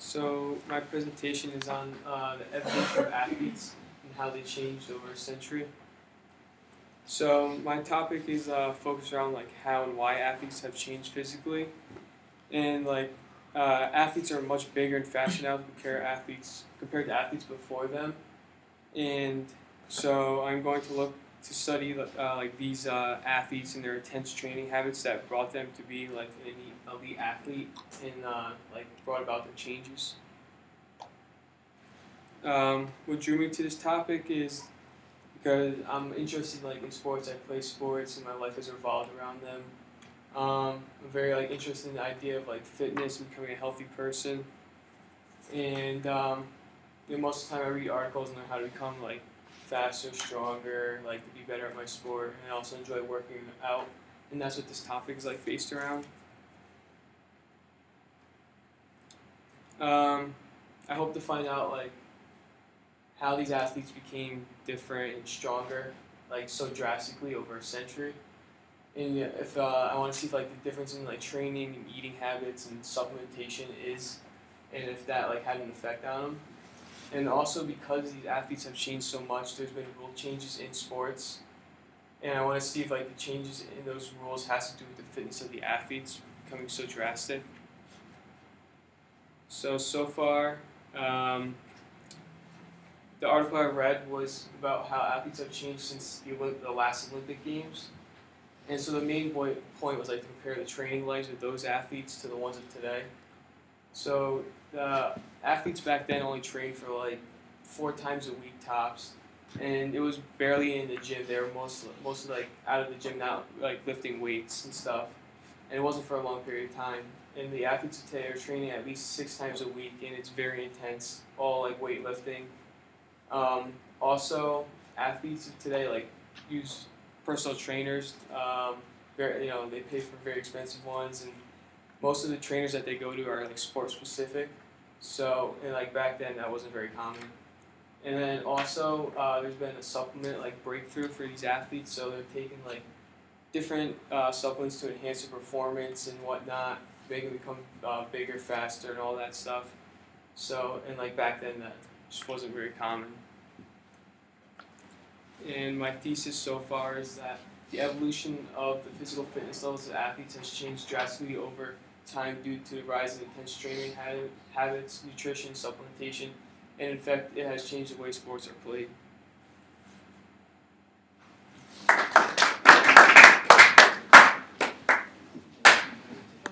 So my presentation is on the evolution of athletes and how they changed over a century. So my topic is focused around like how and why athletes have changed physically, and athletes are much bigger and faster now compared to athletes before them, and so I'm going to look to study these athletes and their intense training habits that brought them to be like an elite athlete and brought about the changes. What drew me to this topic is because I'm interested in sports. I play sports, and my life has revolved around them. I'm very interested in the idea of fitness and becoming a healthy person, and most of the time I read articles on how to become faster, stronger, to be better at my sport, and I also enjoy working out, and that's what this topic is based around. I hope to find out how these athletes became different and stronger, so drastically over a century. And if I want to see if the difference in training and eating habits and supplementation is, and if that had an effect on them. And also because these athletes have changed so much, there's been rule changes in sports, and I want to see if the changes in those rules has to do with the fitness of the athletes becoming so drastic. So far, the article I read was about how athletes have changed since the last Olympic Games. And so the main point was to compare the training lives of those athletes to the ones of today. So the athletes back then only trained for 4 times a week tops, and it was barely in the gym. They were mostly out of the gym, not lifting weights and stuff, and it wasn't for a long period of time. And the athletes of today are training at least 6 times a week, and it's very intense, all weightlifting. Also, athletes of today use personal trainers. They pay for very expensive ones, and most of the trainers that they go to are sport specific. So, and back then that wasn't very common. And then also, there's been a supplement breakthrough for these athletes. So they're taking different supplements to enhance their performance and whatnot, make them become bigger, faster, and all that stuff. So, and back then that just wasn't very common. And my thesis so far is that the evolution of the physical fitness levels of athletes has changed drastically over time due to the rise in intense training habits, nutrition, supplementation, and in fact, it has changed the way sports are played.